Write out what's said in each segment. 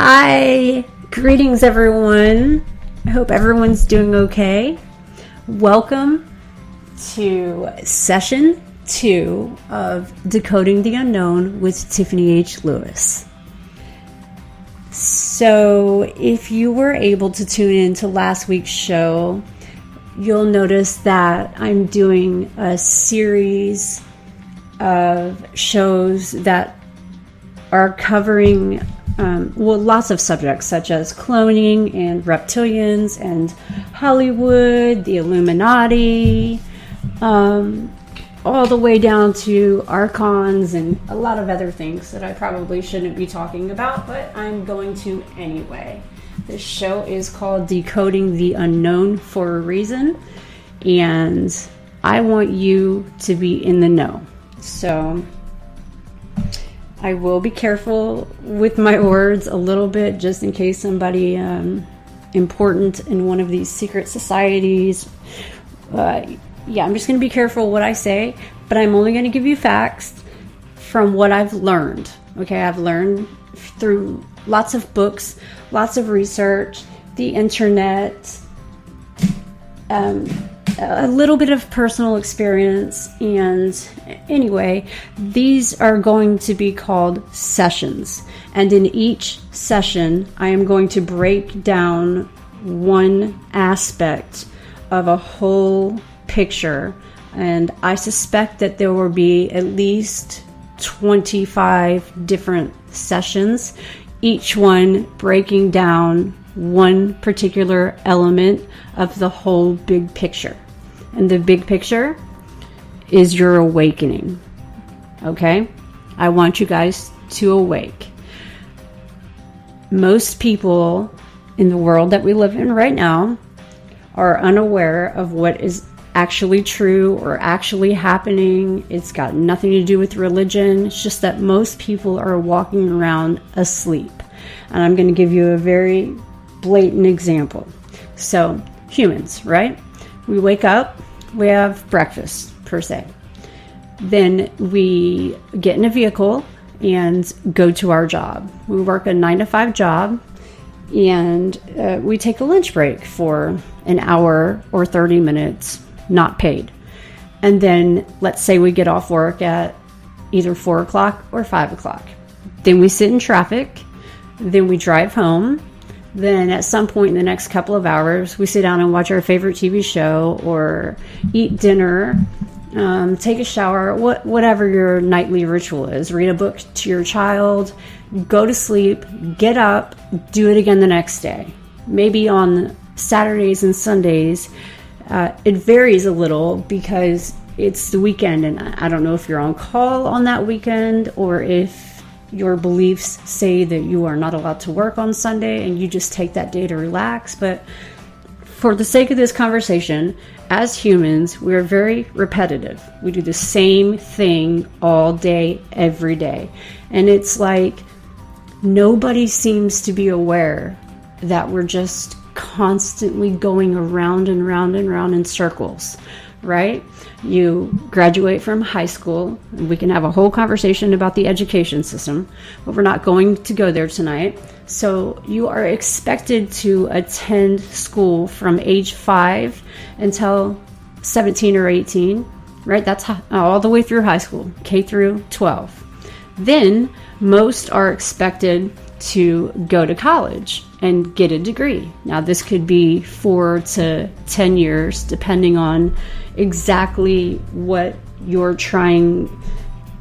Hi, greetings everyone. I hope everyone's doing okay. Welcome to Session 2 of Decoding the Unknown with Tiffany H. Lewis. So if you were able to tune in to last week's show, you'll notice that I'm doing a series of shows that are covering lots of subjects such as cloning and reptilians and Hollywood, the Illuminati, all the way down to archons and a lot of other things that I probably shouldn't be talking about, but I'm going to anyway. This show is called Decoding the Unknown for a reason, and I want you to be in the know. So I will be careful with my words a little bit, just in case somebody important in one of these secret societies. I'm just going to be careful what I say, but I'm only going to give you facts from what I've learned. Okay, I've learned through lots of books, lots of research, the internet, a little bit of personal experience, and anyway, these are going to be called sessions, and in each session I am going to break down one aspect of a whole picture, and I suspect that there will be at least 25 different sessions, each one breaking down one particular element of the whole big picture. And the big picture is your awakening. Okay? I want you guys to awake. Most people in the world that we live in right now are unaware of what is actually true or actually happening. It's got nothing to do with religion. It's just that most people are walking around asleep. And I'm going to give you a very blatant example. So, humans, right? We wake up, we have breakfast, per se. Then we get in a vehicle and go to our job. We work a 9-to-5 job, and we take a lunch break for an hour or 30 minutes, not paid. And then let's say we get off work at either 4 o'clock or 5 o'clock. Then we sit in traffic. Then we drive home. Then at some point in the next couple of hours, we sit down and watch our favorite TV show or eat dinner, take a shower, whatever your nightly ritual is. Read a book to your child, go to sleep, get up, do it again the next day. Maybe on Saturdays and Sundays, it varies a little because it's the weekend, and I don't know if you're on call on that weekend or if your beliefs say that you are not allowed to work on Sunday and you just take that day to relax. But for the sake of this conversation, as humans, we're very repetitive. We do the same thing all day, every day. And it's like nobody seems to be aware that we're just constantly going around and round and round in circles, right? You graduate from high school, and we can have a whole conversation about the education system, but we're not going to go there tonight. So you are expected to attend school from age 5 until 17 or 18, right? That's all the way through high school, K through 12. Then most are expected to go to college and get a degree. Now this could be 4 to 10 years depending on exactly what you're trying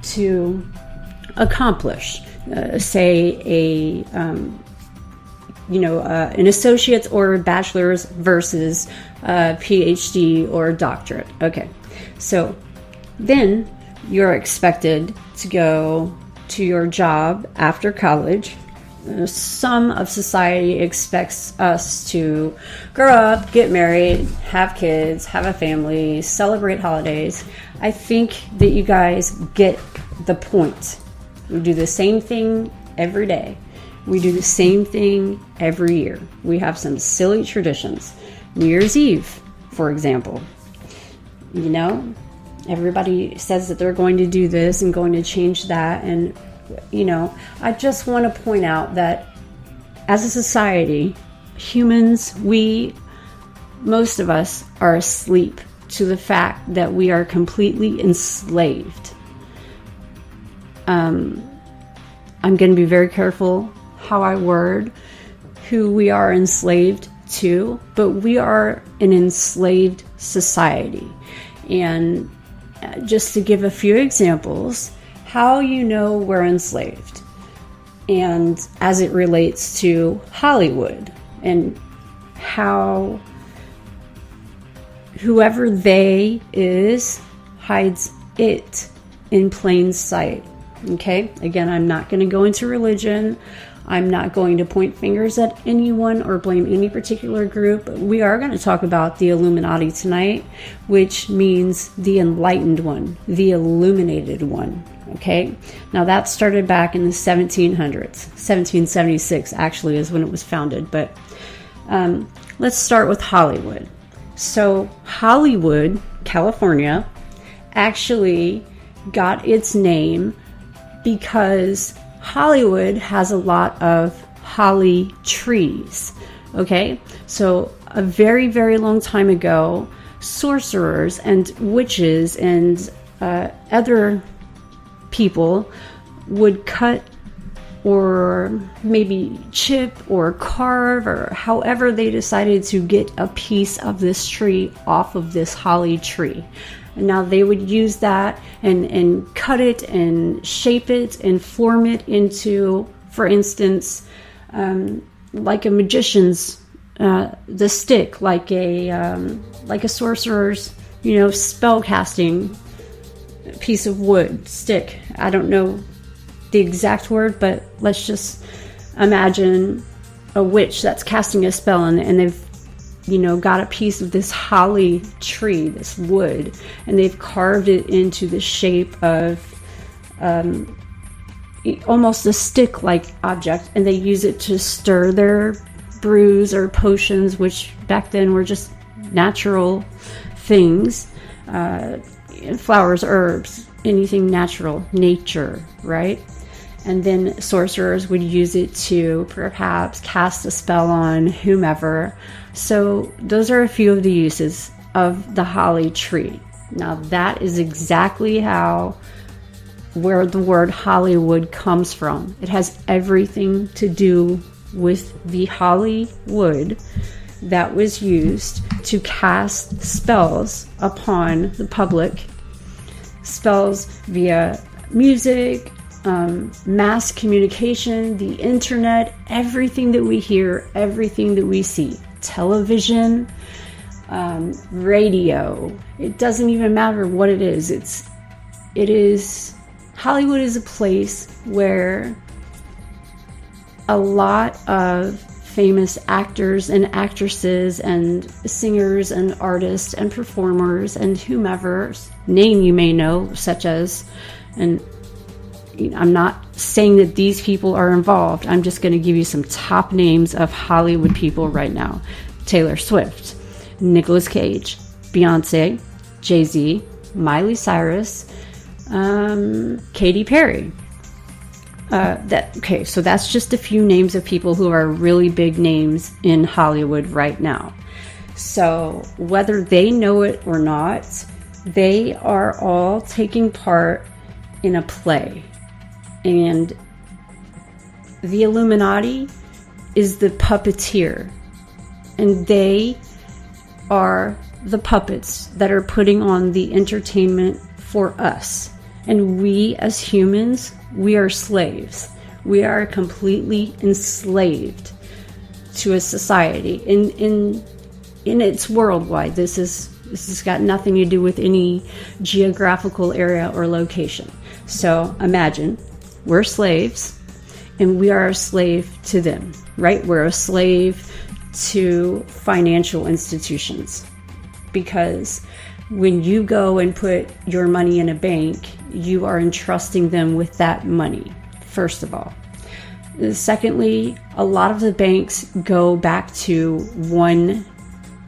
to accomplish. Say an associate's or a bachelor's versus a PhD or a doctorate. Okay, so then you're expected to go to your job after college. Some of society expects us to grow up, get married, have kids, have a family, celebrate holidays. I think that you guys get the point. We do the same thing every day. We do the same thing every year. We have some silly traditions. New Year's Eve, for example. You know, everybody says that they're going to do this and going to change that, and I just want to point out that as a society, humans, most of us are asleep to the fact that we are completely enslaved. I'm going to be very careful how I word who we are enslaved to, but we are an enslaved society. And just to give a few examples, how you know we're enslaved, and as it relates to Hollywood, and how whoever they is hides it in plain sight. Okay? Again, I'm not going to go into religion. I'm not going to point fingers at anyone or blame any particular group. We are going to talk about the Illuminati tonight, which means the enlightened one, the illuminated one. Okay? Now that started back in the 1700s. 1776 actually is when it was founded. But let's start with Hollywood. So Hollywood, California, actually got its name because Hollywood has a lot of holly trees. Okay, so a very, very long time ago, sorcerers and witches and other people would cut or maybe chip or carve, or however they decided to get a piece of this tree off of this holly tree. And now they would use that and cut it and shape it and form it into, for instance, like a magician's the stick, like a sorcerer's, spell casting piece of wood stick. I don't know the exact word, but let's just imagine a witch that's casting a spell, and they've got a piece of this holly tree, this wood, and they've carved it into the shape of almost a stick-like object, and they use it to stir their brews or potions, which back then were just natural things, flowers, herbs, anything natural, nature, right? And then sorcerers would use it to perhaps cast a spell on whomever. So those are a few of the uses of the holly tree. Now that is exactly where the word Hollywood comes from. It has everything to do with the holly wood that was used to cast spells upon the public. Spells via music, mass communication, the internet, everything that we hear, everything that we see, television, radio. It doesn't even matter what it is. Hollywood is a place where a lot of famous actors and actresses and singers and artists and performers and whomever's name you may know, such as, and I'm not saying that these people are involved. I'm just going to give you some top names of Hollywood people right now. Taylor Swift, Nicolas Cage, Beyonce, Jay-Z, Miley Cyrus, Katy Perry. So that's just a few names of people who are really big names in Hollywood right now. So whether they know it or not, they are all taking part in a play. And the Illuminati is the puppeteer. And they are the puppets that are putting on the entertainment for us. And we as humans, we are slaves. We are completely enslaved to a society. In it's worldwide. This has got nothing to do with any geographical area or location. So imagine we're slaves and we are a slave to them, right? We're a slave to financial institutions, because when you go and put your money in a bank, you are entrusting them with that money, first of all. Secondly, a lot of the banks go back to one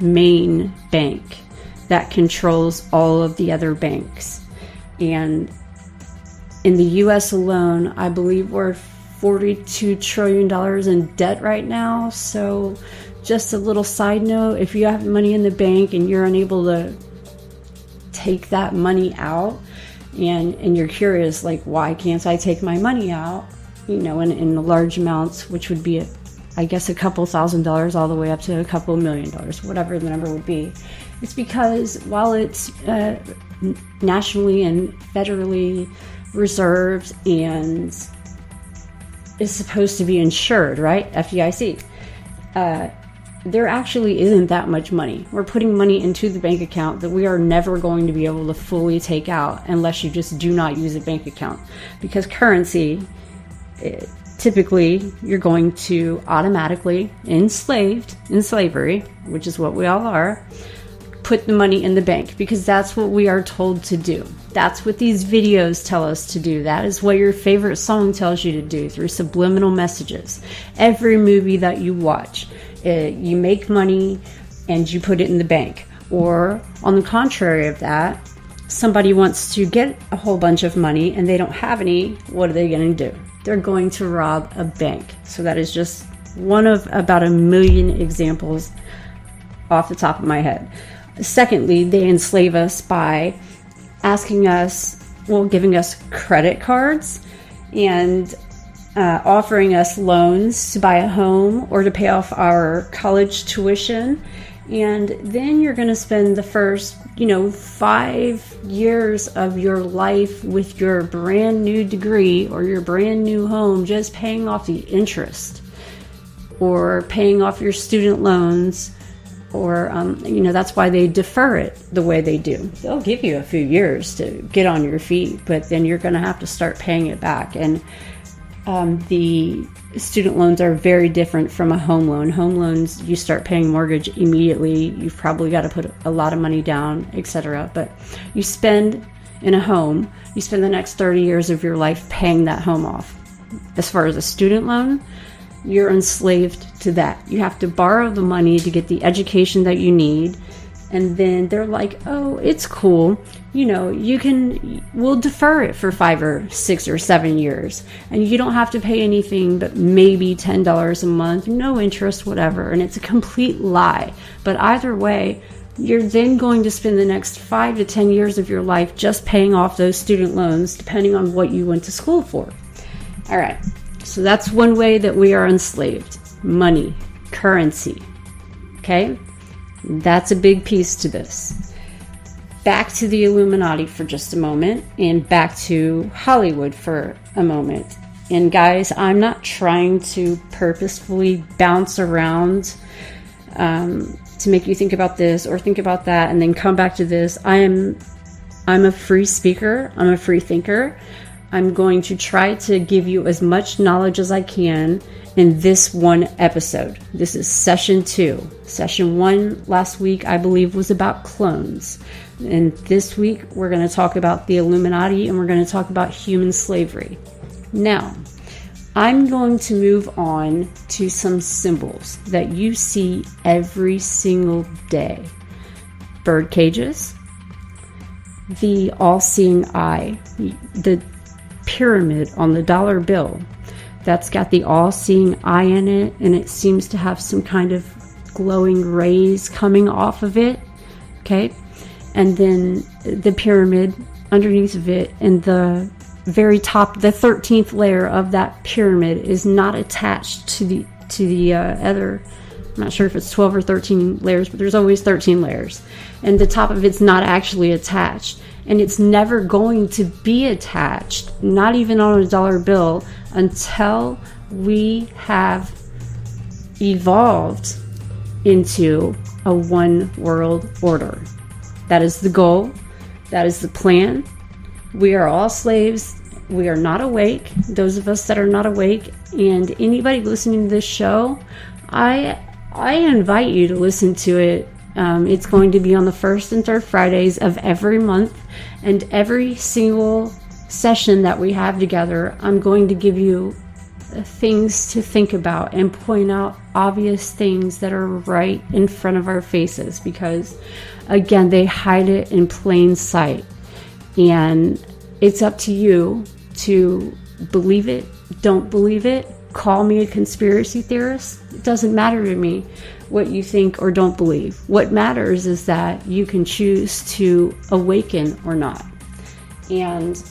main bank that controls all of the other banks. And in the US alone, I believe we're $42 trillion in debt right now. So just a little side note, if you have money in the bank and you're unable to take that money out, and you're curious, like, why can't I take my money out, in large amounts, which would be, I guess, a couple $1,000 all the way up to a couple $1 million, whatever the number would be. It's because while it's nationally and federally reserved and is supposed to be insured, right? FDIC. There actually isn't that much money. We're putting money into the bank account that we are never going to be able to fully take out unless you just do not use a bank account. Because currency, typically, you're going to automatically, in slavery, which is what we all are, put the money in the bank, because that's what we are told to do. That's what these videos tell us to do. That is what your favorite song tells you to do through subliminal messages. Every movie that you watch, you make money and you put it in the bank. Or on the contrary of that, somebody wants to get a whole bunch of money and they don't have any. What are they going to do? They're going to rob a bank. So that is just one of about 1 million examples off the top of my head. Secondly, they enslave us by giving us credit cards and offering us loans to buy a home or to pay off our college tuition. And then you're going to spend the first, 5 years of your life with your brand new degree or your brand new home just paying off the interest or paying off your student loans. Or, that's why they defer it the way they do. They'll give you a few years to get on your feet, but then you're going to have to start paying it back. And the student loans are very different from a home loan. Home loans, you start paying mortgage immediately. You've probably got to put a lot of money down, etc. But you spend the next 30 years of your life paying that home off. As far as a student loan, you're enslaved to that. You have to borrow the money to get the education that you need. And then they're like, oh, it's cool. We'll defer it for 5 or 6 or 7 years. And you don't have to pay anything but maybe $10 a month, no interest, whatever. And it's a complete lie. But either way, you're then going to spend the next 5 to 10 years of your life just paying off those student loans, depending on what you went to school for. All right. So that's one way that we are enslaved. Money, currency. Okay? That's a big piece to this. Back to the Illuminati for just a moment, and back to Hollywood for a moment. And guys, I'm not trying to purposefully bounce around to make you think about this or think about that and then come back to this. I'm a free speaker. I'm a free thinker. I'm going to try to give you as much knowledge as I can in this one episode. This is session 2. Session 1 last week, I believe, was about clones. And this week, we're going to talk about the Illuminati and we're going to talk about human slavery. Now, I'm going to move on to some symbols that you see every single day. Bird cages, the all-seeing eye, the pyramid on the dollar bill that's got the all-seeing eye in it, and it seems to have some kind of glowing rays coming off of it. Okay, and then the pyramid underneath of it, and the very top, the 13th layer of that pyramid is not attached to the other. I'm not sure if it's 12 or 13 layers, but there's always 13 layers, and the top of it's not actually attached. And it's never going to be attached, not even on a dollar bill, until we have evolved into a one world order. That is the goal. That is the plan. We are all slaves. We are not awake. Those of us that are not awake, and anybody listening to this show, I invite you to listen to it. It's going to be on the first and third Fridays of every month, and every single session that we have together, I'm going to give you things to think about and point out obvious things that are right in front of our faces, because again, they hide it in plain sight, and it's up to you to believe it don't believe it. Call me a conspiracy theorist. It doesn't matter to me what you think or don't believe. What matters is that you can choose to awaken or not. And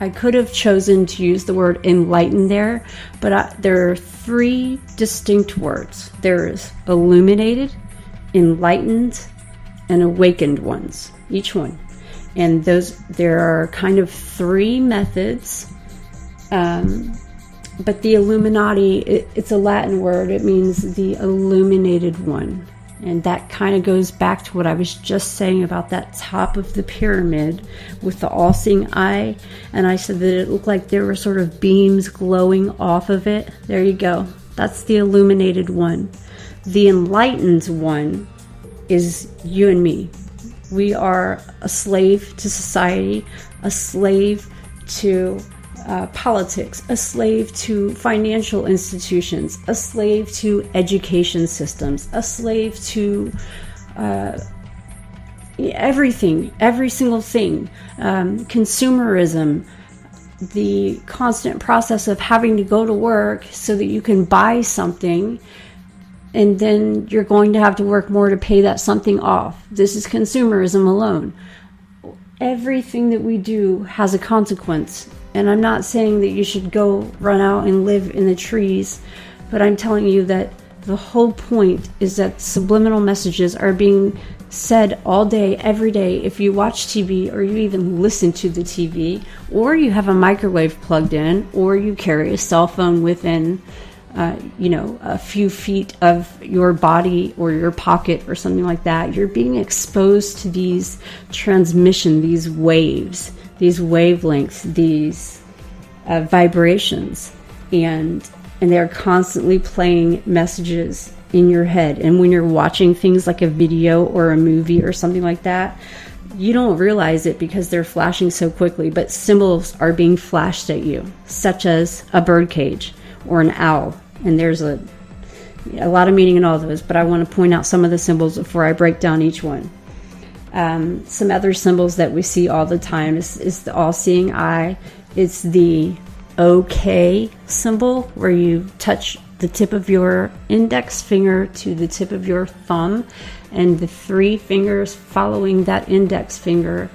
I could have chosen to use the word enlighten there, but there are three distinct words. There's illuminated, enlightened, and awakened ones, each one. And there are kind of three methods. But the Illuminati, it's a Latin word. It means the illuminated one. And that kind of goes back to what I was just saying about that top of the pyramid with the all-seeing eye. And I said that it looked like there were sort of beams glowing off of it. There you go. That's the illuminated one. The enlightened one is you and me. We are a slave to society, a slave to politics, a slave to financial institutions, a slave to education systems, a slave to everything, every single thing. Consumerism, the constant process of having to go to work so that you can buy something, and then you're going to have to work more to pay that something off. This is consumerism alone. Everything that we do has a consequence. And I'm not saying that you should go run out and live in the trees, but I'm telling you that the whole point is that subliminal messages are being said all day, every day. If you watch TV, or you even listen to the TV, or you have a microwave plugged in, or you carry a cell phone within a few feet of your body or your pocket or something like that, you're being exposed to these transmission, these waves, these wavelengths, these vibrations, and they're constantly playing messages in your head. And when you're watching things like a video or a movie or something like that, you don't realize it because they're flashing so quickly, but symbols are being flashed at you, such as a bird cage or an owl. And there's a lot of meaning in all those, but I want to point out some of the symbols before I break down each one. Some other symbols that we see all the time is the all-seeing eye. It's the OK symbol, where you touch the tip of your index finger to the tip of your thumb, and the three fingers following that index finger,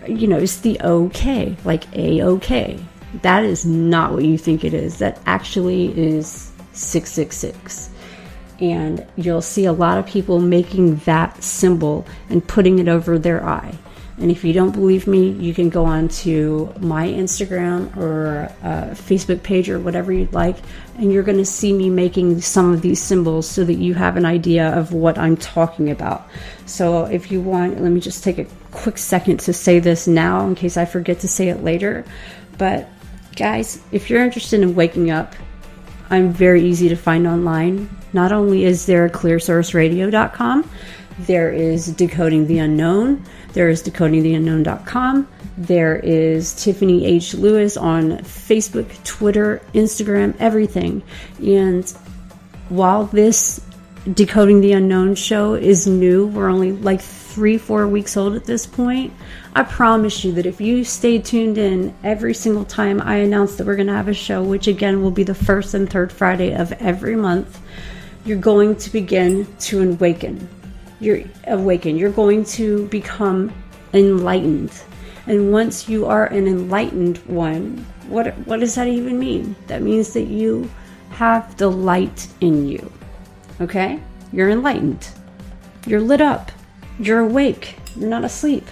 it's the OK, like A-OK. That is not what you think it is. That actually is 666. And you'll see a lot of people making that symbol and putting it over their eye. And if you don't believe me, you can go on to my Instagram or Facebook page or whatever you'd like, and you're going to see me making some of these symbols so that you have an idea of what I'm talking about. So if you want, let me just take a quick second to say this now in case I forget to say it later. But guys, if you're interested in waking up, I'm very easy to find online. Not only is there clearsourceradio.com, there is Decoding the Unknown, there is decodingtheunknown.com, there is Tiffany H. Lewis on Facebook, Twitter, Instagram, everything. And while this Decoding the Unknown show is new, we're only like 3-4 weeks old at this point, I promise you that if you stay tuned in every single time I announce that we're going to have a show, which again will be the first and third Friday of every month, you're going to begin to awaken. You're going to become enlightened. And once you are an enlightened one, what does that even mean? That means that you have the light in you. Okay? You're enlightened. You're lit up. You're awake. You're not asleep.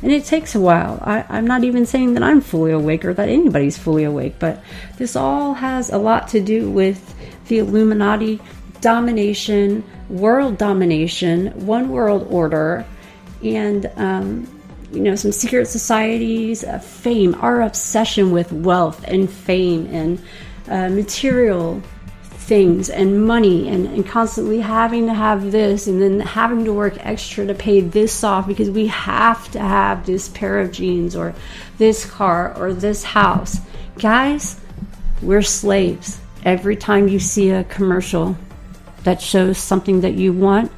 And it takes a while. I'm not even saying that I'm fully awake or that anybody's fully awake, but this all has a lot to do with the Illuminati domination, world domination, one world order, and some secret societies, fame, our obsession with wealth and fame and material things and money, and constantly having to have this and then having to work extra to pay this off because we have to have this pair of jeans or this car or this house. Guys, we're slaves. Every time you see a commercial that shows something that you want,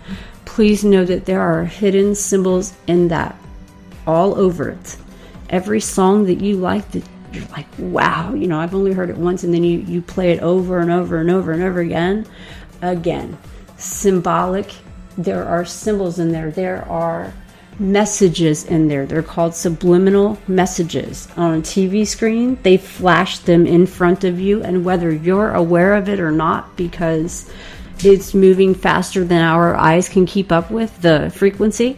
please know that there are hidden symbols in that all over it. Every song that you like, that you're like, wow, I've only heard it once, and then you play it over and over and over and over again. Again, symbolic. There are symbols in there. There are messages in there. They're called subliminal messages. On a TV screen, they flash them in front of you, and whether you're aware of it or not, because it's moving faster than our eyes can keep up with the frequency,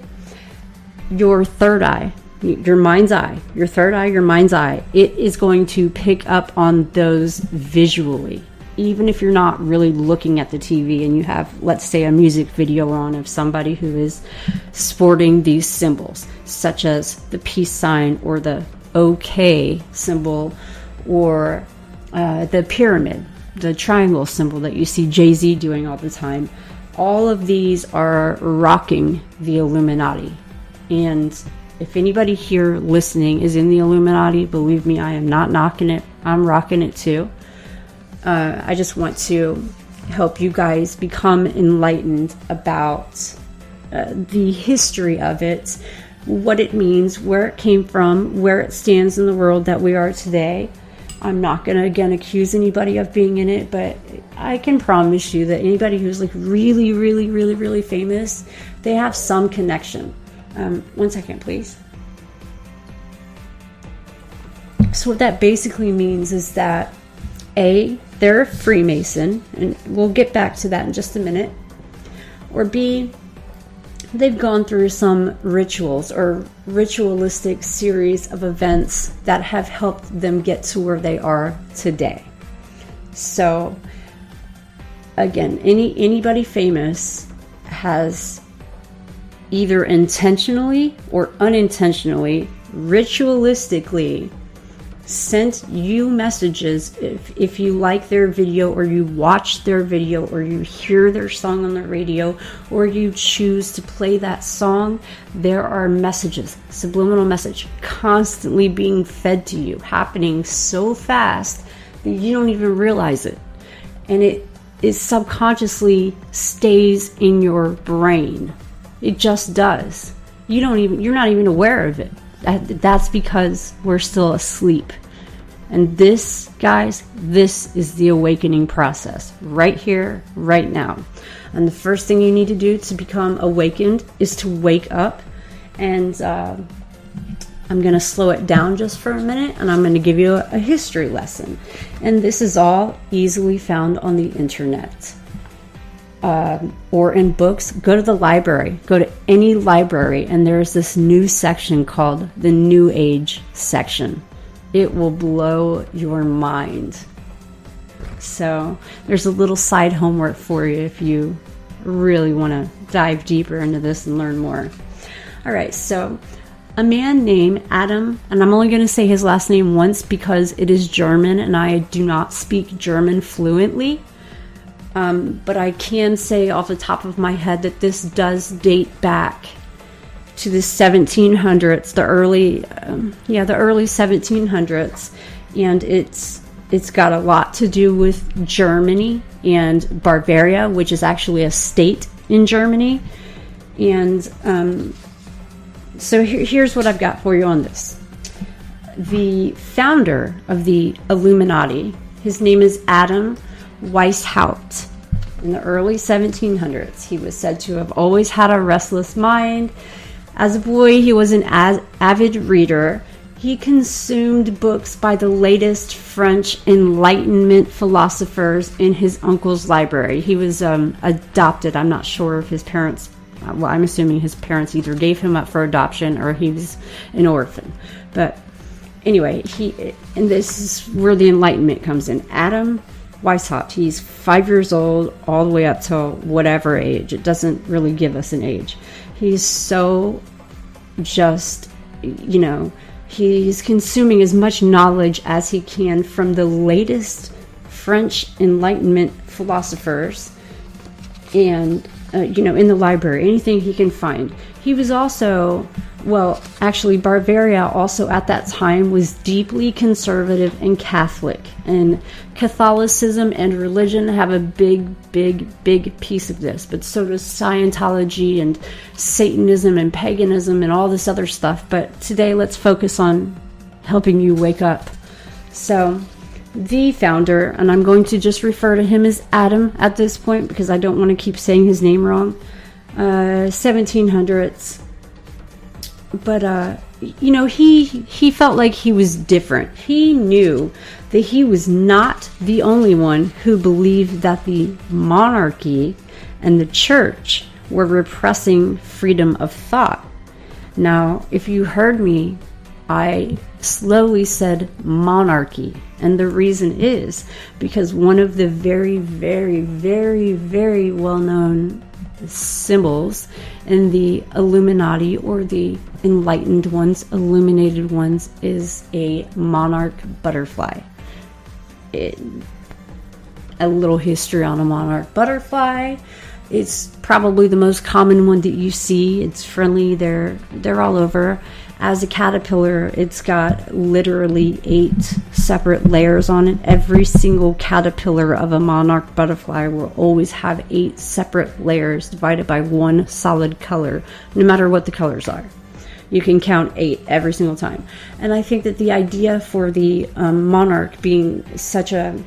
your third eye, your mind's eye, your third eye, your mind's eye, it is going to pick up on those visually. Even if you're not really looking at the TV and you have, let's say, a music video on of somebody who is sporting these symbols, such as the peace sign or the OK symbol, or the pyramid, the triangle symbol that you see Jay-Z doing all the time. All of these are rocking the Illuminati. And if anybody here listening is in the Illuminati, believe me, I am not knocking it. I'm rocking it too. I just want to help you guys become enlightened about the history of it, what it means, where it came from, where it stands in the world that we are today. I'm not going to, again, accuse anybody of being in it, but I can promise you that anybody who's like really, really, really, really famous, they have some connection. 1 second, please. So what that basically means is that A, they're a Freemason, and we'll get back to that in just a minute. Or B, they've gone through some rituals or ritualistic series of events that have helped them get to where they are today. So, again, anybody famous has either intentionally or unintentionally, ritualistically sent you messages. If you like their video, or you watch their video, or you hear their song on the radio, or you choose to play that song, there are messages, subliminal message, constantly being fed to you, happening so fast that you don't even realize it. And it subconsciously stays in your brain. It just does. You're not even aware of it. That's because we're still asleep. And this, guys, this is the awakening process right here, right now. And the first thing you need to do to become awakened is to wake up. And I'm going to slow it down just for a minute, and I'm going to give you a history lesson. And this is all easily found on the internet. Or in books. Go to the library. Go to any library, and there's this new section called the New Age section. It will blow your mind. So there's a little side homework for you if you really want to dive deeper into this and learn more. All right, so a man named Adam, and I'm only going to say his last name once because it is German and I do not speak German fluently. But I can say off the top of my head that this does date back to the 1700s, the early 1700s, and it's got a lot to do with Germany and Bavaria, which is actually a state in Germany. And so here's what I've got for you on this. The founder of the Illuminati, his name is Adam Weishaupt. In the early 1700s, he was said to have always had a restless mind. As a boy, he was an avid reader. He consumed books by the latest French Enlightenment philosophers in his uncle's library. He was adopted. I'm not sure if his parents, well, I'm assuming his parents either gave him up for adoption or he was an orphan. But anyway, and this is where the Enlightenment comes in. Adam Weishaupt, he's 5 years old all the way up to whatever age. It doesn't really give us an age. He's so just, he's consuming as much knowledge as he can from the latest French Enlightenment philosophers and, in the library, anything he can find. He was also, Bavaria also at that time was deeply conservative and Catholic. And Catholicism and religion have a big piece of this. But so does Scientology and Satanism and paganism and all this other stuff. But today let's focus on helping you wake up So the founder, and I'm going to just refer to him as Adam at this point because I don't want to keep saying his name wrong, 1700s. But, you know, he felt like he was different. He knew that he was not the only one who believed that the monarchy and the church were repressing freedom of thought. Now, if you heard me, I slowly said monarchy. And the reason is because one of the very, very, very, very well-known symbols in the Illuminati, or the enlightened ones, illuminated ones, is a monarch butterfly. A little history on a monarch butterfly. It's probably the most common one that you see. It's friendly. They're all over. As a caterpillar, it's got literally 8 separate layers on it. Every single caterpillar of a monarch butterfly will always have 8 separate layers divided by one solid color, no matter what the colors are. You can count 8 every single time. And I think that the idea for the monarch being such a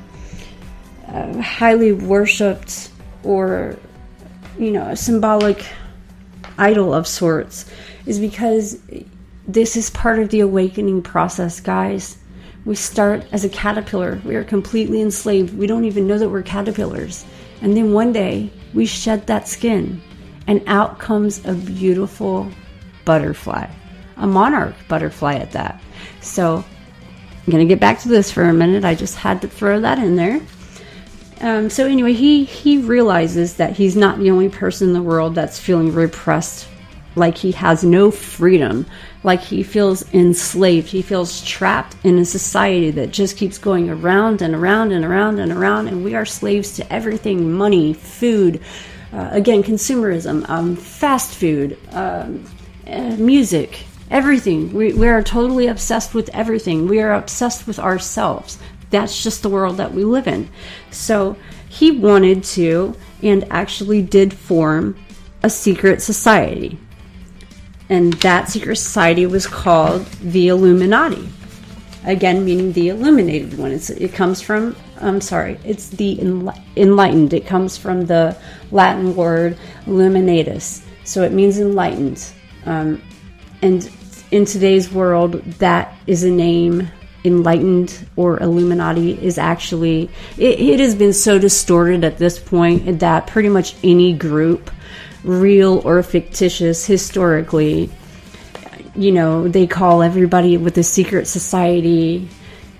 highly worshipped, or, you know, a symbolic idol of sorts, is because this is part of the awakening process, guys. We start as a caterpillar. We are completely enslaved. We don't even know that we're caterpillars. And then one day, we shed that skin, and out comes a beautiful butterfly. A monarch butterfly at that. So, I'm going to get back to this for a minute. I just had to throw that in there. So anyway, he realizes that he's not the only person in the world that's feeling repressed, like he has no freedom, like he feels enslaved. He feels trapped in a society that just keeps going around and around and around and around, and we are slaves to everything: money, food, again, consumerism, fast food, music, everything. We are totally obsessed with everything. We are obsessed with ourselves. That's just the world that we live in. So he wanted to, and actually did, form a secret society. And that secret society was called the Illuminati. Again, meaning the illuminated one. It comes from, it's the enlightened. It comes from the Latin word illuminatus. So it means enlightened. And in today's world, that is a name. Enlightened or Illuminati is actually, it has been so distorted at this point that pretty much any group, real or fictitious, historically, you know, they call everybody with a secret society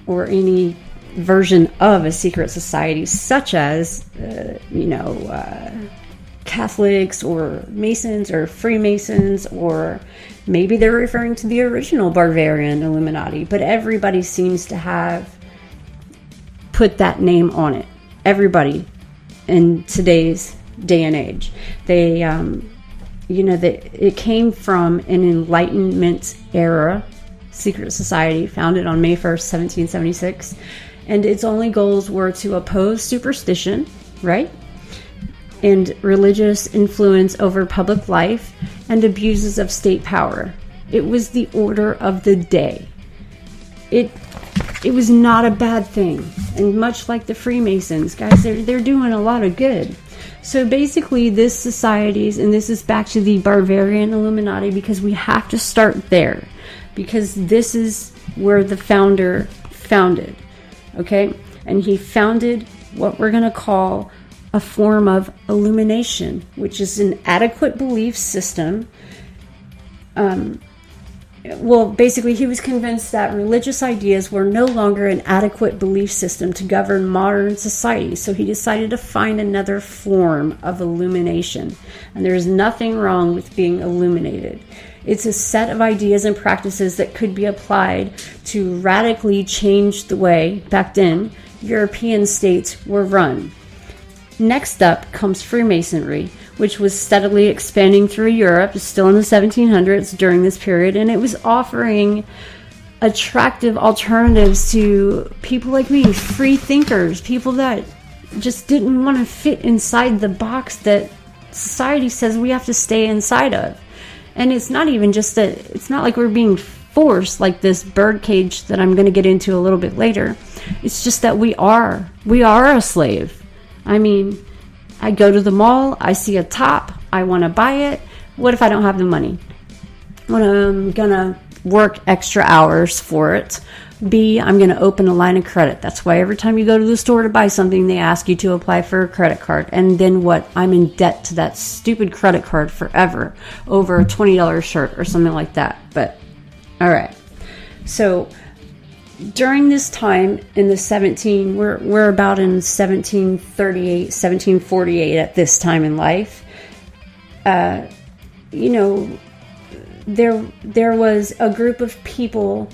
or any version of a secret society, such as, Catholics or Masons or Freemasons, or maybe they're referring to the original Bavarian Illuminati, but everybody seems to have put that name on it. Everybody in today's day and age. They, it came from an Enlightenment era secret society founded on May 1st, 1776, and its only goals were to oppose superstition, right? And religious influence over public life, and abuses of state power. It was the order of the day. It was not a bad thing. And much like the Freemasons, guys, they're doing a lot of good. So basically, this societies, and this is back to the Bavarian Illuminati, because we have to start there, because this is where the founder founded, okay? And he founded what we're going to call a form of illumination, which is an adequate belief system. Basically, he was convinced that religious ideas were no longer an adequate belief system to govern modern society, so he decided to find another form of illumination. And there's nothing wrong with being illuminated. It's a set of ideas and practices that could be applied to radically change the way, back then, European states were run. Next up comes Freemasonry, which was steadily expanding through Europe, still in the 1700s during this period, and it was offering attractive alternatives to people like me, free thinkers, people that just didn't want to fit inside the box that society says we have to stay inside of. And it's not even just that, it's not like we're being force, like this bird cage that I'm going to get into a little bit later. It's just that we are a slave. I mean, I go to the mall, I see a top, I want to buy it. What if I don't have the money? When I'm going to work extra hours for it. B, I'm going to open a line of credit. That's why every time you go to the store to buy something, they ask you to apply for a credit card. And then what? I'm in debt to that stupid credit card forever over a $20 shirt or something like that. But, all right. So, during this time in the we're about in 1738, 1748 at this time in life, you know, there was a group of people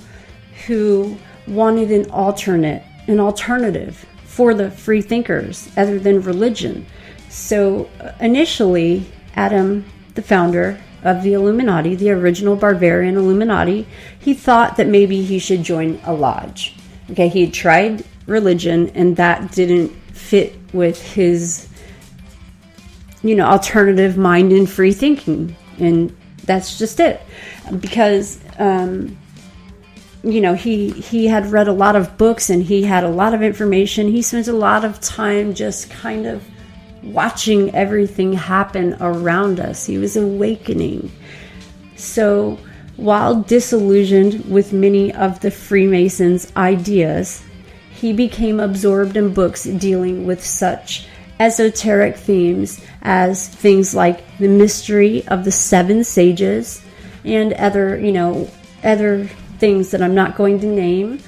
who wanted an alternative for the free thinkers other than religion. So initially, Adam, the founder of the Illuminati, the original barbarian Illuminati, he thought that maybe he should join a lodge. Okay, he had tried religion and that didn't fit with his, you know, alternative mind and free thinking. And that's just it. Because, you know, he had read a lot of books and he had a lot of information. He spent a lot of time just kind of watching everything happen around us. He was awakening. So while disillusioned with many of the Freemasons' ideas, he became absorbed in books dealing with such esoteric themes as things like the mystery of the seven sages and other things that I'm not going to name.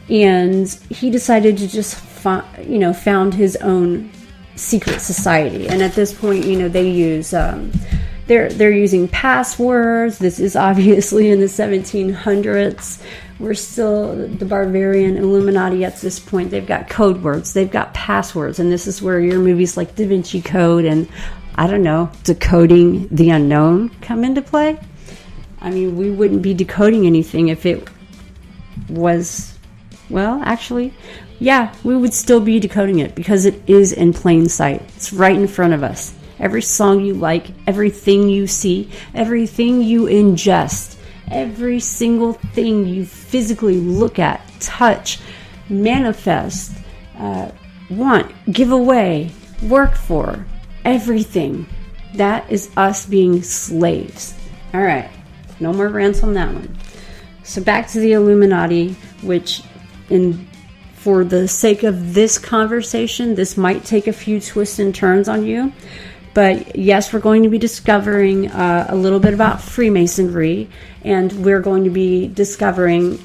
And he decided to just found his own secret society. And at this point, you know, they use they're using passwords. This is obviously in the 1700s. We're still the barbarian Illuminati at this point. They've got code words, they've got passwords, and this is where your movies like Da Vinci Code and, I don't know, Decoding the Unknown come into play. I mean, we wouldn't be decoding anything if it was, well, actually, yeah, we would still be decoding it because it is in plain sight. It's right in front of us. Every song you like, everything you see, everything you ingest, every single thing you physically look at, touch, manifest, want, give away, work for, everything. That is us being slaves. All right. No more rants on that one. So back to the Illuminati, which for the sake of this conversation, this might take a few twists and turns on you. But yes, we're going to be discovering a little bit about Freemasonry, and we're going to be discovering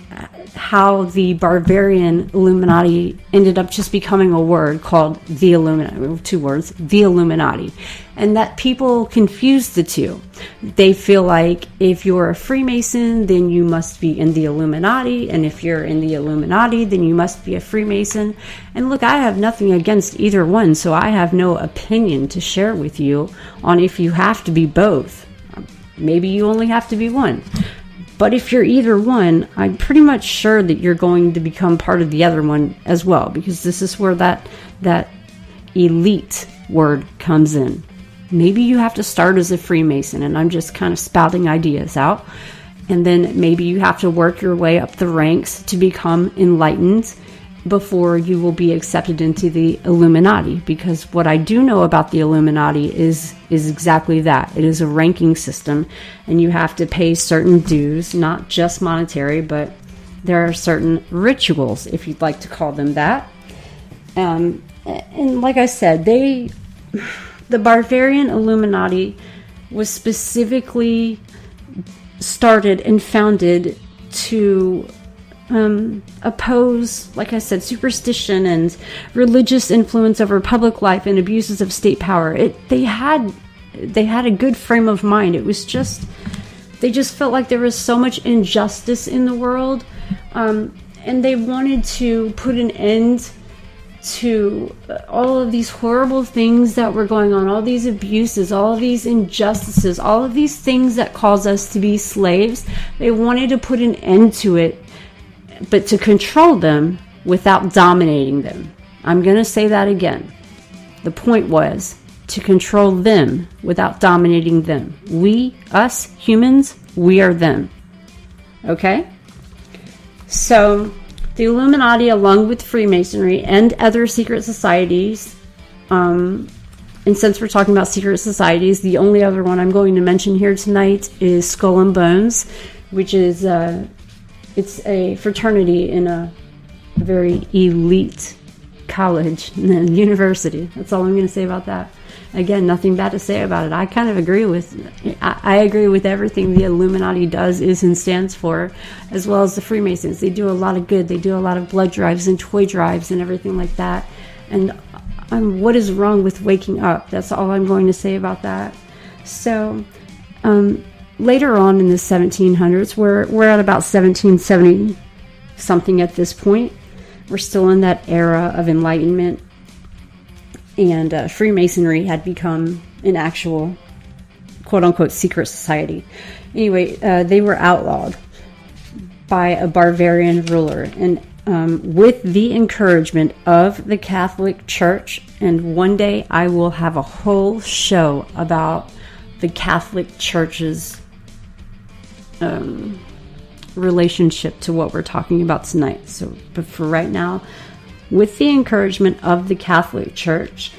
how the barbarian Illuminati ended up just becoming a word called the Illuminati, 2 words, the Illuminati. And that people confuse the two. They feel like if you're a Freemason, then you must be in the Illuminati, and if you're in the Illuminati, then you must be a Freemason. And look, I have nothing against either one, so I have no opinion to share with you on if you have to be both. Maybe you only have to be one. But if you're either one, I'm pretty much sure that you're going to become part of the other one as well, because this is where that elite word comes in. Maybe you have to start as a Freemason, and I'm just kind of spouting ideas out. And then maybe you have to work your way up the ranks to become enlightened before you will be accepted into the Illuminati. Because what I do know about the Illuminati is exactly that. It is a ranking system, and you have to pay certain dues, not just monetary, but there are certain rituals, if you'd like to call them that. And like I said, the barbarian Illuminati was specifically started and founded to oppose, like I said, superstition and religious influence over public life and abuses of state power. They had a good frame of mind. It was just, they just felt like there was so much injustice in the world, and they wanted to put an end to all of these horrible things that were going on, all these abuses, all of these injustices, all of these things that cause us to be slaves. They wanted to put an end to it, but to control them without dominating them. I'm going to say that again. The point was to control them without dominating them. We, us humans, we are them. Okay? So, the Illuminati, along with Freemasonry and other secret societies, and since we're talking about secret societies, the only other one I'm going to mention here tonight is Skull and Bones, which is it's a fraternity in a very elite college and university. That's all I'm going to say about that. Again, nothing bad to say about it. I kind of agree with everything the Illuminati does, is, and stands for, as well as the Freemasons. They do a lot of good. They do a lot of blood drives and toy drives and everything like that. And what is wrong with waking up? That's all I'm going to say about that. So, later on in the 1700s, we're at about 1770 something at this point. We're still in that era of Enlightenment, and Freemasonry had become an actual quote-unquote secret society. Anyway, they were outlawed by a barbarian ruler, and with the encouragement of the Catholic Church. And one day I will have a whole show about the Catholic Church's relationship to what we're talking about tonight. So, but for right now, with the encouragement of the Catholic Church,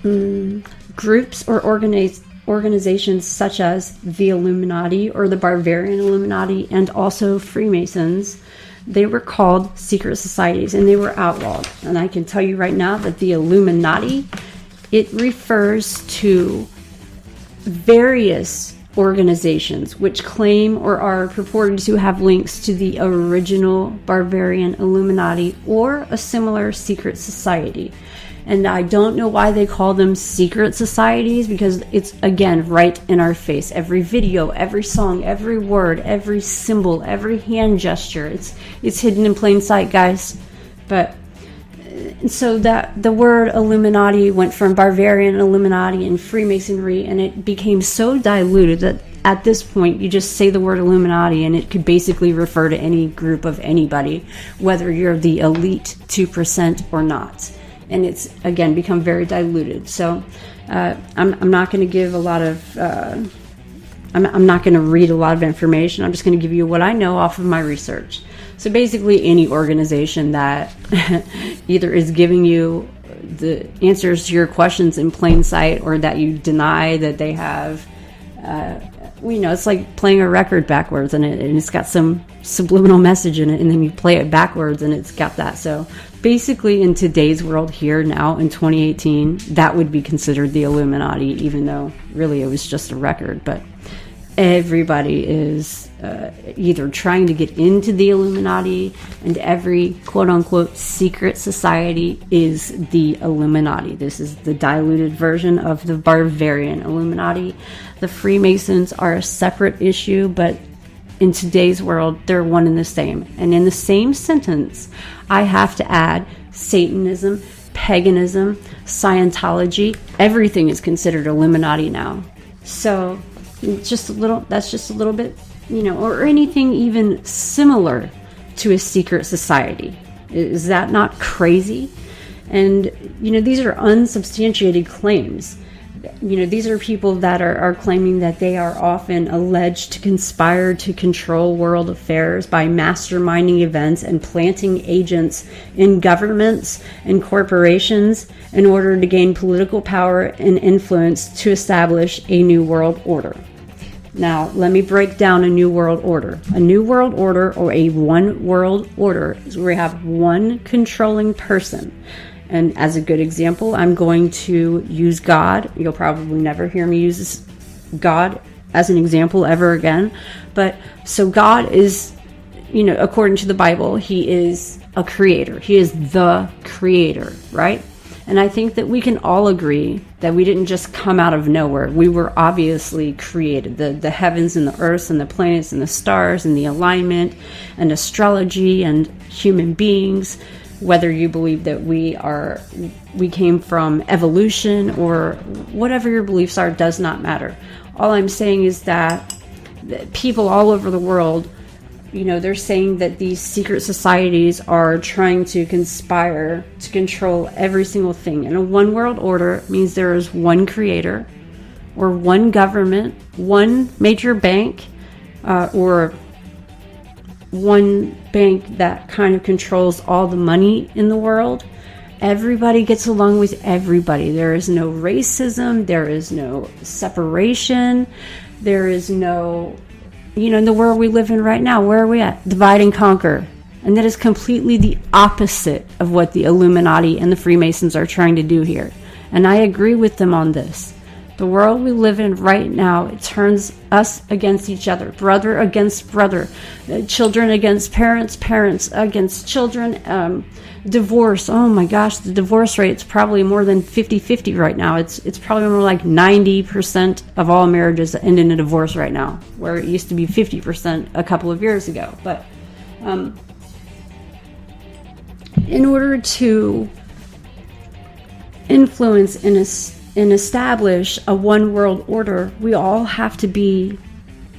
groups or organizations such as the Illuminati or the Bavarian Illuminati, and also Freemasons, they were called secret societies, and they were outlawed. And I can tell you right now that the Illuminati, it refers to various organizations which claim or are purported to have links to the original Bavarian Illuminati or a similar secret society. And I don't know why they call them secret societies, because it's, again, right in our face. Every video, every song, every word, every symbol, every hand gesture, it's hidden in plain sight, guys. But so that the word Illuminati went from Bavarian Illuminati and Freemasonry, and it became so diluted that at this point you just say the word Illuminati and it could basically refer to any group of anybody, whether you're the elite 2% or not. And it's, again, become very diluted. So I'm not going to give a lot of I'm not going to read a lot of information. I'm just going to give you what I know off of my research. So basically, any organization that either is giving you the answers to your questions in plain sight, or that you deny that they have, it's like playing a record backwards, and it's got some subliminal message in it, and then you play it backwards and it's got that. So basically, in today's world here now in 2018, that would be considered the Illuminati, even though really it was just a record. But everybody is either trying to get into the Illuminati, and every quote-unquote secret society is the Illuminati. This is the diluted version of the Bavarian Illuminati. The Freemasons are a separate issue, but in today's world, they're one and the same. And in the same sentence, I have to add Satanism, paganism, Scientology. Everything is considered Illuminati now. So that's just a little bit, or anything even similar to a secret society. Is that not crazy? And, these are unsubstantiated claims. These are people that are claiming that they are often alleged to conspire to control world affairs by masterminding events and planting agents in governments and corporations in order to gain political power and influence to establish a new world order. Now, let me break down a new world order. A new world order, or a one world order, is where we have one controlling person. And as a good example, I'm going to use God. You'll probably never hear me use God as an example ever again. But so God is, according to the Bible, he is a creator. He is the creator, right? And I think that we can all agree that we didn't just come out of nowhere. We were obviously created. The heavens and the earths and the planets and the stars and the alignment and astrology and human beings. Whether you believe that we came from evolution or whatever your beliefs are, does not matter. All I'm saying is that people all over the world, they're saying that these secret societies are trying to conspire to control every single thing. And a one world order means there is one creator, or one government, one major bank, or one bank that kind of controls all the money in the world, everybody gets along with everybody. There is no racism. There is no separation. There is no, in the world we live in right now, where are we at? Divide and conquer. And that is completely the opposite of what the Illuminati and the Freemasons are trying to do here. And I agree with them on this. The world we live in right now, it turns us against each other, brother against brother, children against parents, parents against children, divorce. Oh my gosh, the divorce rate is probably more than 50-50 right now. It's probably more like 90% of all marriages end in a divorce right now, where it used to be 50% a couple of years ago. But in order to influence and establish a one world order, we all have to be,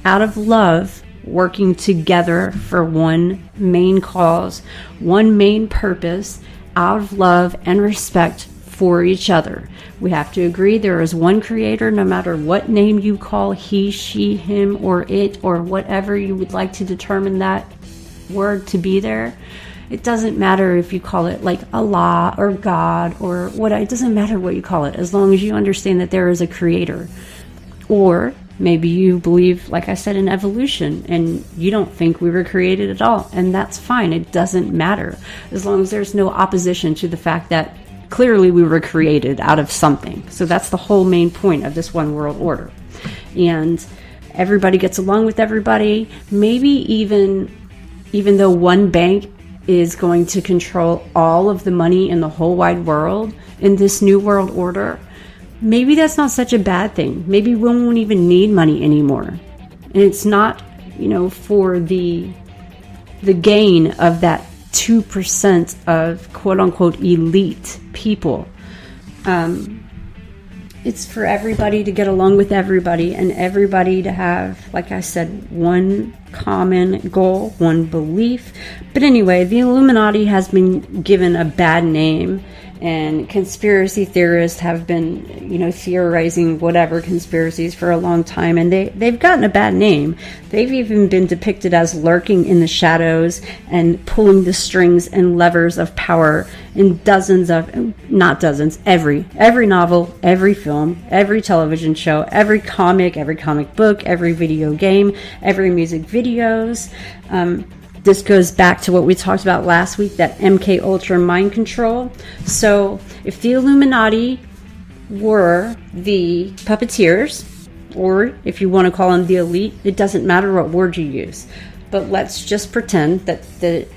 out of love, working together for one main cause, one main purpose, out of love and respect for each other. We have to agree there is one creator, no matter what name you call he, she, him, or it, or whatever you would like to determine that word to be there. It doesn't matter if you call it like Allah or God or what. It doesn't matter what you call it, as long as you understand that there is a creator. Or maybe you believe, like I said, in evolution, and you don't think we were created at all, and that's fine. It doesn't matter, as long as there's no opposition to the fact that clearly we were created out of something. So that's the whole main point of this one world order. And everybody gets along with everybody. Maybe even though one bank is going to control all of the money in the whole wide world in this new world order, maybe that's not such a bad thing. Maybe we won't even need money anymore. And it's not, for the gain of that 2% of quote unquote elite people. It's for everybody to get along with everybody, and everybody to have, like I said, one common goal, one belief. But anyway, the Illuminati has been given a bad name, and conspiracy theorists have been, theorizing whatever conspiracies for a long time, and they've gotten a bad name. They've even been depicted as lurking in the shadows and pulling the strings and levers of power in every novel, every film, every television show, every comic book, every video game, every music videos. This goes back to what we talked about last week, that MK Ultra mind control. So if the Illuminati were the puppeteers, or if you want to call them the elite, it doesn't matter what word you use. But let's just pretend that the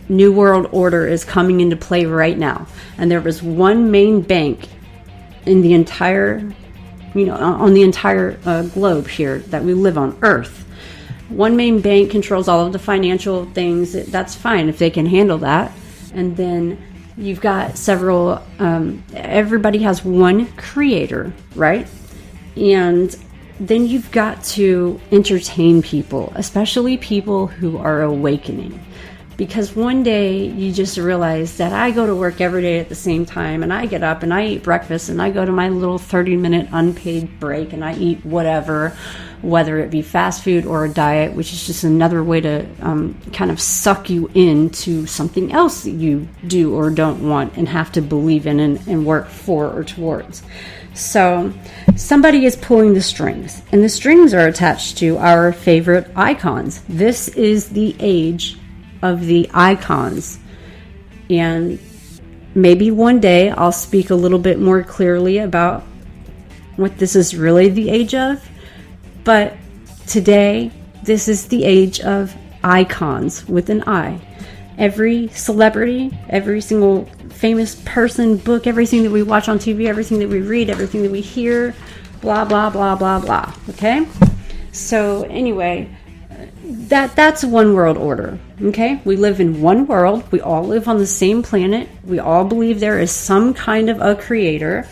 New World Order is coming into play right now, and there was one main bank in the entire, on the entire globe here that we live on, Earth. One main bank controls all of the financial things. That's fine if they can handle that. And then you've got several, everybody has one creator, right? And then you've got to entertain people, especially people who are awakening. Because one day you just realize that I go to work every day at the same time, and I get up and I eat breakfast, and I go to my little 30-minute unpaid break, and I eat whatever, whether it be fast food or a diet, which is just another way to kind of suck you into something else that you do or don't want and have to believe in and work for or towards. So somebody is pulling the strings, and the strings are attached to our favorite icons. This is the age of the icons, and maybe one day I'll speak a little bit more clearly about what this is really the age of, but today this is the age of icons with an I. Every celebrity, every single famous person, book, everything that we watch on TV, everything that we read, everything that we hear, blah blah blah blah blah. Okay, so anyway, that's one world order. Okay, we live in one world. We all live on the same planet. We all believe there is some kind of a creator.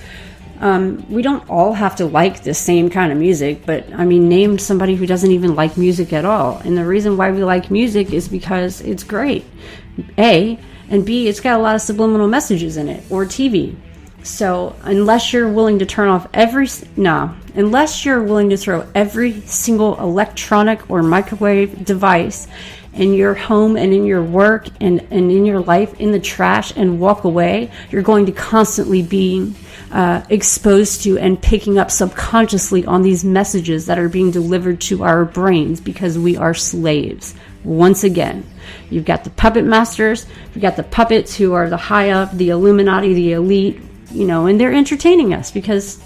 We don't all have to like the same kind of music, but name somebody who doesn't even like music at all. And the reason why we like music is because it's great. A, and B, it's got a lot of subliminal messages in it, or TV. So unless you're willing to unless you're willing to throw every single electronic or microwave device in your home and in your work and in your life in the trash and walk away, you're going to constantly be exposed to and picking up subconsciously on these messages that are being delivered to our brains because we are slaves. Once again, you've got the puppet masters, you've got the puppets who are the high up, the Illuminati, the elite, and they're entertaining us because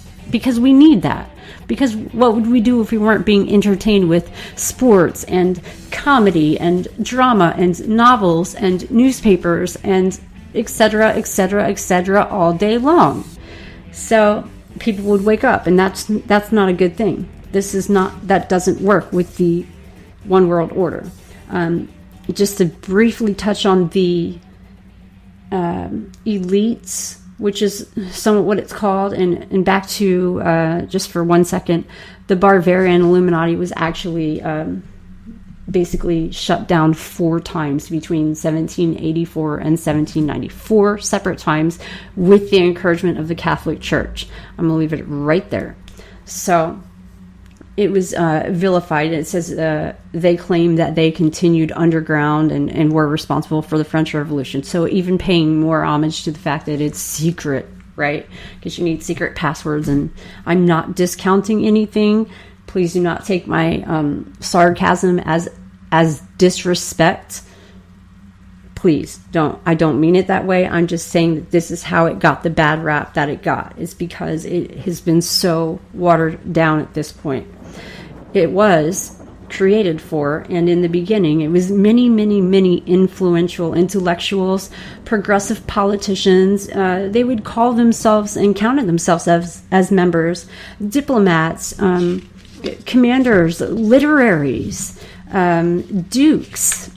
we need that. Because what would we do if we weren't being entertained with sports and comedy and drama and novels and newspapers and etc., etc., etc. all day long? So people would wake up, and that's not a good thing. That doesn't work with the one world order. Just to briefly touch on the elites, which is somewhat what it's called, and back to, just for 1 second, the Bavarian Illuminati was actually basically shut down 4 times between 1784 and 1794, separate times, with the encouragement of the Catholic Church. I'm going to leave it right there. So it was vilified. It says they claim that they continued underground and were responsible for the French Revolution. So even paying more homage to the fact that it's secret, right? Because you need secret passwords. And I'm not discounting anything. Please do not take my sarcasm as disrespect. Please don't. I don't mean it that way. I'm just saying that this is how it got the bad rap that it got. It's because it has been so watered down at this point. It was created for, and in the beginning, it was many, many, many influential intellectuals, progressive politicians. They would call themselves and counted themselves as members, diplomats, commanders, literaries, dukes,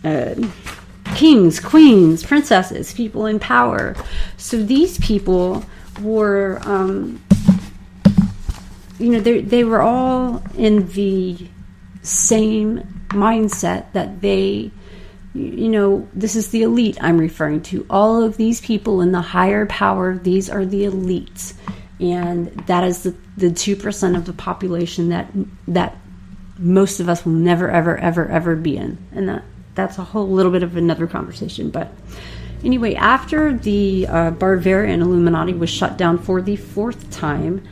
kings, queens, princesses, people in power. So these people were, they were all in the same mindset that they, this is the elite I'm referring to. All of these people in the higher power, these are the elites. And that is the 2% of the population that most of us will never, ever, ever, ever be in. And that's a whole little bit of another conversation. But anyway, after the Bavarian Illuminati was shut down for the 4th time,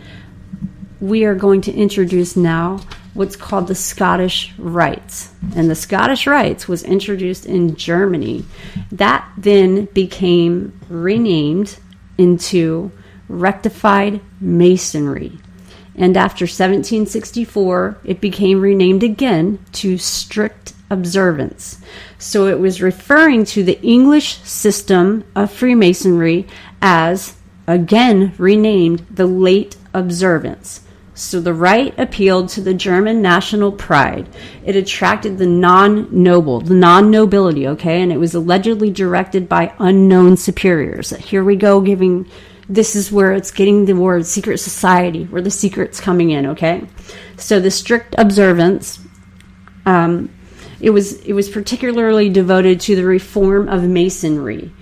we are going to introduce now what's called the Scottish Rites. And the Scottish Rites was introduced in Germany. That then became renamed into Rectified Masonry. And after 1764, it became renamed again to Strict Observance. So it was referring to the English system of Freemasonry as, again, renamed the Late Observance. So the rite appealed to the German national pride. It attracted the non-noble, the non-nobility, okay? And it was allegedly directed by unknown superiors. Here we go this is where it's getting the word secret society, where the secret's coming in, okay? So the Strict Observance, it was particularly devoted to the reform of Masonry,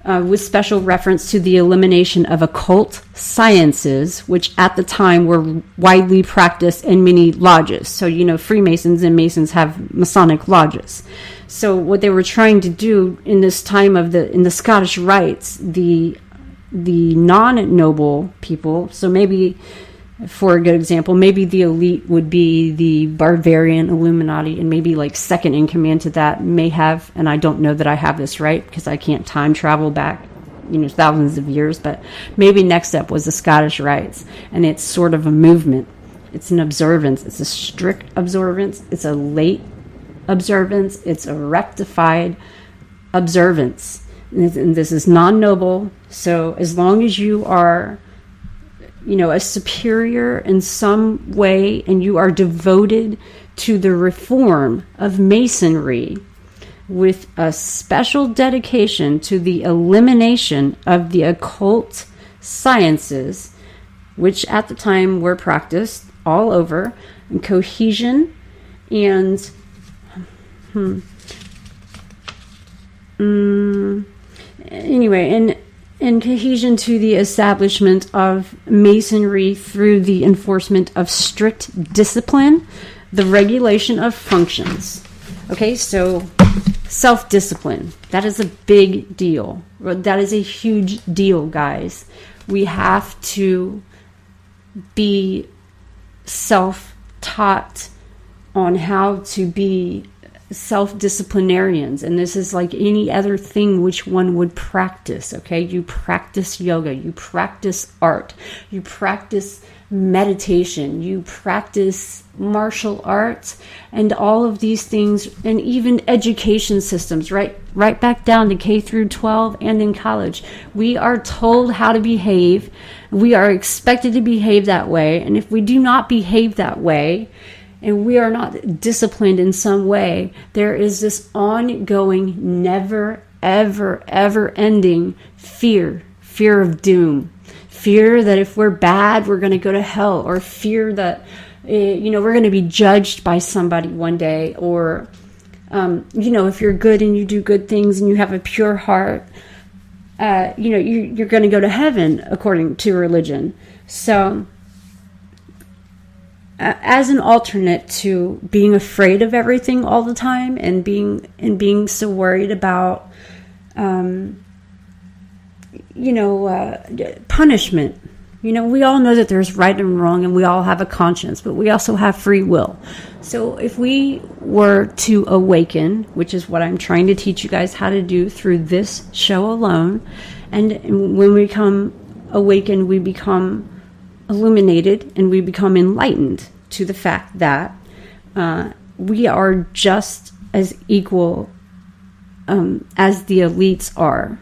with special reference to the elimination of occult sciences, which at the time were widely practiced in many lodges. So, Freemasons and Masons have Masonic lodges. So what they were trying to do in this time in the Scottish Rites, the non-noble people, so maybe, for a good example, maybe the elite would be the Bavarian Illuminati, and maybe like second in command to that may have, and I don't know that I have this right because I can't time travel back, thousands of years, but maybe next up was the Scottish Rites, and it's sort of a movement. It's an observance. It's a strict observance. It's a late observance. It's a rectified observance. And this is non-noble. So as long as you are, a superior in some way, and you are devoted to the reform of Masonry with a special dedication to the elimination of the occult sciences, which at the time were practiced all over, and cohesion and anyway, and in cohesion to the establishment of Masonry through the enforcement of strict discipline, the regulation of functions. Okay, so self-discipline, that is a big deal. That is a huge deal, guys. We have to be self-taught on how to be self-disciplinarians, and this is like any other thing which one would practice. Okay, you practice yoga, you practice art, you practice meditation, you practice martial arts, and all of these things, and even education systems, right back down to K through 12 and in college. We are told how to behave. We are expected to behave that way, and if we do not behave that way, and we are not disciplined in some way, there is this ongoing, never, ever, ever ending fear of doom. Fear that if we're bad, we're going to go to hell, or fear that, we're going to be judged by somebody one day, or, if you're good and you do good things and you have a pure heart, you're going to go to heaven according to religion. So, as an alternate to being afraid of everything all the time and being so worried about, punishment. We all know that there's right and wrong, and we all have a conscience, but we also have free will. So if we were to awaken, which is what I'm trying to teach you guys how to do through this show alone, and when we become awakened, we become illuminated, and we become enlightened to the fact that we are just as equal as the elites are.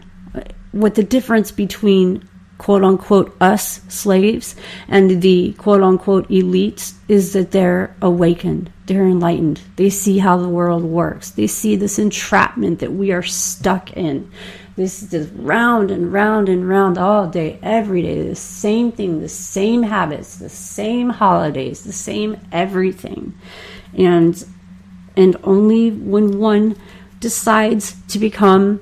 What the difference between quote-unquote us slaves and the quote-unquote elites is that they're awakened, they're enlightened, they see how the world works, they see this entrapment that we are stuck in. This is just round and round and round all day, every day, the same thing, the same habits, the same holidays, the same everything. And only when one decides to become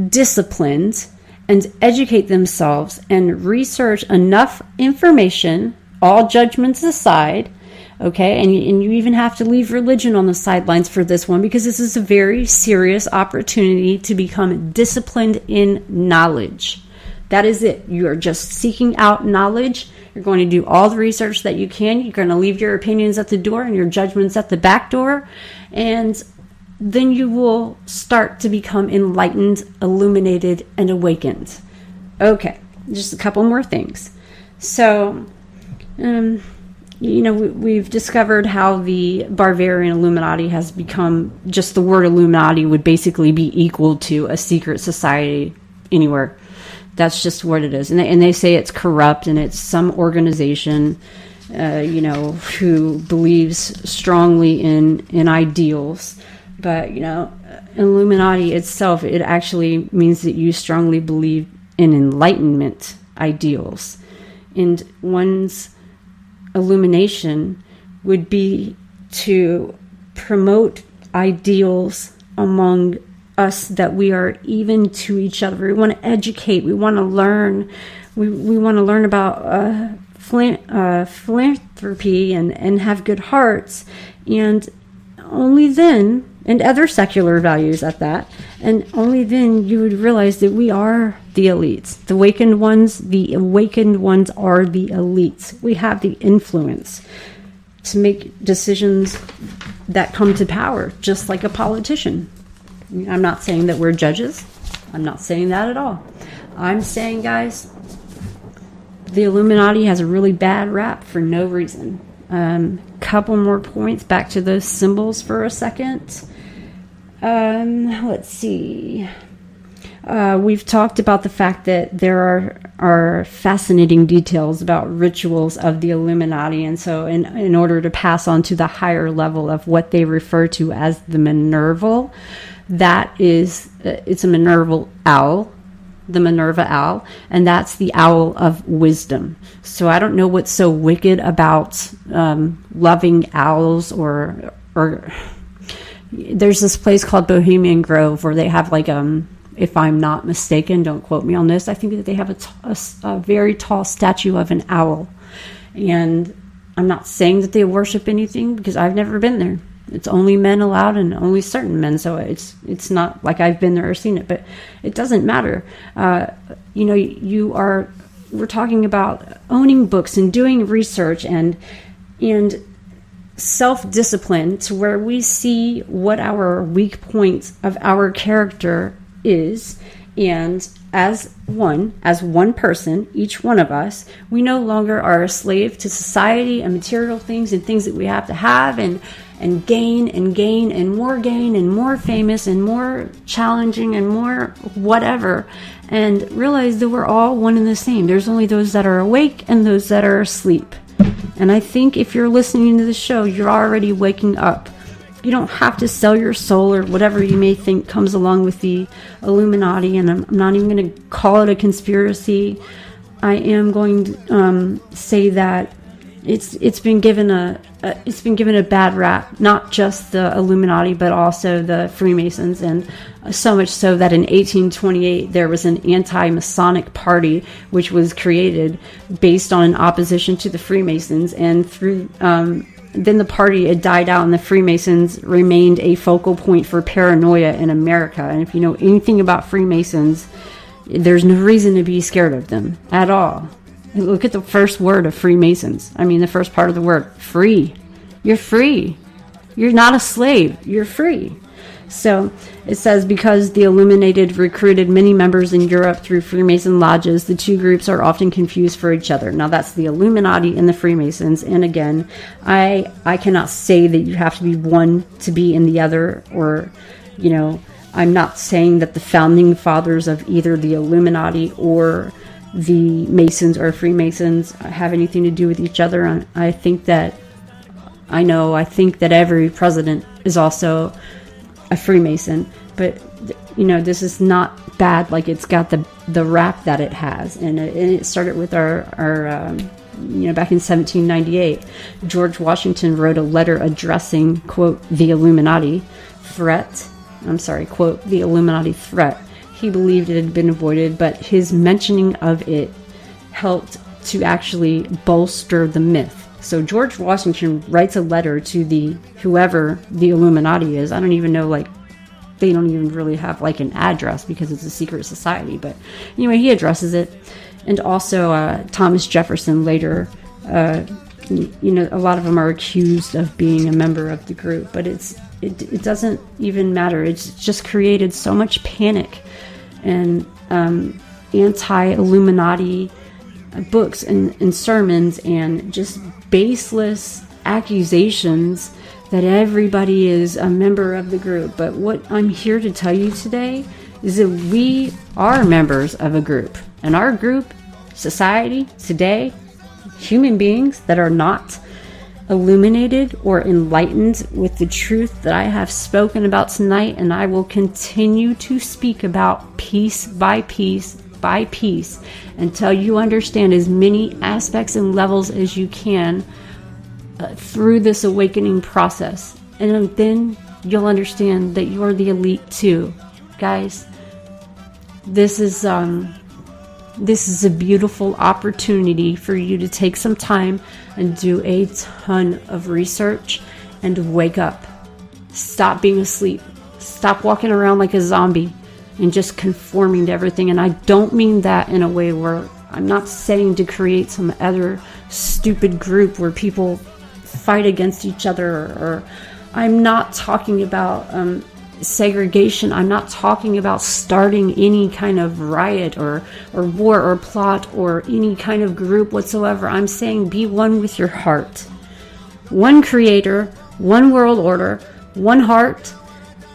disciplined and educate themselves and research enough information, all judgments aside, okay, and you even have to leave religion on the sidelines for this one, because this is a very serious opportunity to become disciplined in knowledge. That is it. You are just seeking out knowledge. You're going to do all the research that you can. You're going to leave your opinions at the door and your judgments at the back door, and then you will start to become enlightened, illuminated, and awakened. Okay, just a couple more things. So, we've discovered how the Bavarian Illuminati has become, just the word Illuminati would basically be equal to a secret society anywhere. That's just what it is. And they say it's corrupt, and it's some organization, who believes strongly in ideals. But, Illuminati itself, it actually means that you strongly believe in enlightenment ideals. And one's illumination would be to promote ideals among us that we are even to each other. We want to educate. We want to learn. We want to learn about philanthropy and have good hearts. And only then, and other secular values at that, and only then you would realize that we are the elites. The awakened ones are the elites. We have the influence to make decisions that come to power, just like a politician. I'm not saying that we're judges. I'm not saying that at all. I'm saying, guys, the Illuminati has a really bad rap for no reason. Couple more points, back to those symbols for a second. Let's see. We've talked about the fact that there are fascinating details about rituals of the Illuminati, and so in order to pass on to the higher level of what they refer to as the Minerval, that is, it's a Minerval owl, the Minerva owl, and that's the owl of wisdom. So I don't know what's so wicked about loving owls, or there's this place called Bohemian Grove where they have like if I'm not mistaken. Don't quote me on this. I think that they have a very tall statue of an owl. And I'm not saying that they worship anything, because I've never been there. It's only men allowed, and only certain men. So it's not like I've been there or seen it, but it doesn't matter. We're talking about owning books and doing research and self-discipline, to where we see what our weak points of our character is, and as one person, each one of us, we no longer are a slave to society and material things and things that we have to have and gain and more famous and more challenging and more whatever, and realize that we're all one and the same. There's only those that are awake and those that are asleep. And I think if you're listening to the show, you're already waking up. You don't have to sell your soul or whatever you may think comes along with the Illuminati. And I'm not even going to call it a conspiracy. I am going to say that it's been given a bad rap, not just the Illuminati, but also the Freemasons, and so much so that in 1828 there was an anti-Masonic party which was created based on an opposition to the Freemasons, and through then the party had died out, and the Freemasons remained a focal point for paranoia in America. And if you know anything about Freemasons, there's no reason to be scared of them at all. Look at the first word of Freemasons. I mean, the first part of the word, free. You're free. You're not a slave. You're free. So it says, because the Illuminated recruited many members in Europe through Freemason lodges, the two groups are often confused for each other. Now, that's the Illuminati and the Freemasons. And again, I cannot say that you have to be one to be in the other, or, I'm not saying that the founding fathers of either the Illuminati or the Masons or Freemasons have anything to do with each other. I think that every president is also a Freemason, but this is not bad. Like, it's got the rap that it has, and it started with our back in 1798, George Washington wrote a letter addressing, quote, the Illuminati threat. Quote, the Illuminati threat. He believed it had been avoided, but his mentioning of it helped to actually bolster the myth. So George Washington writes a letter to whoever the Illuminati is. I don't even know, they don't even really have an address because it's a secret society. But anyway, he addresses it. And also Thomas Jefferson later, a lot of them are accused of being a member of the group, but it doesn't even matter. It's just created so much panic and anti-Illuminati books and sermons and just baseless accusations that everybody is a member of the group. But what I'm here to tell you today is that we are members of a group. And our group, society, today, human beings that are not illuminated or enlightened with the truth that I have spoken about tonight, and I will continue to speak about piece by piece by piece until you understand as many aspects and levels as you can through this awakening process. And then you'll understand that you're the elite too. Guys, this is a beautiful opportunity for you to take some time and do a ton of research and wake up. Stop being asleep. Stop walking around like a zombie and just conforming to everything. And I don't mean that in a way where I'm not saying to create some other stupid group where people fight against each other, or I'm not talking about segregation. I'm not talking about starting any kind of riot or war or plot or any kind of group whatsoever. I'm saying be one with your heart. One creator, one world order, one heart.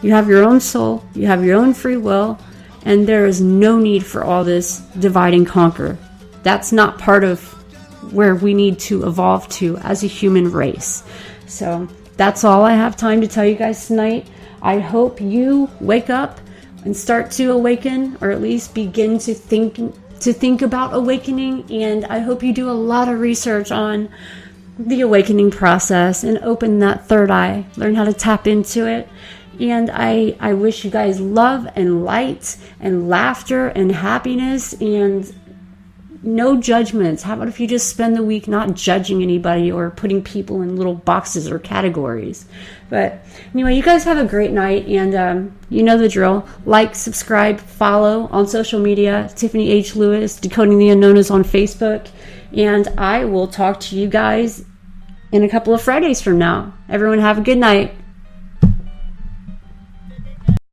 You have your own soul, you have your own free will, and there is no need for all this divide and conquer. That's not part of where we need to evolve to as a human race. So that's all I have time to tell you guys tonight. I hope you wake up and start to awaken, or at least begin to think about awakening. And I hope you do a lot of research on the awakening process and open that third eye, learn how to tap into it, And I wish you guys love and light and laughter and happiness and no judgments. How about if you just spend the week not judging anybody or putting people in little boxes or categories? But anyway, you guys have a great night, and you know the drill. Like, subscribe, follow on social media. Tiffany H. Lewis, Decoding the Unknown is on Facebook. And I will talk to you guys in a couple of Fridays from now. Everyone have a good night.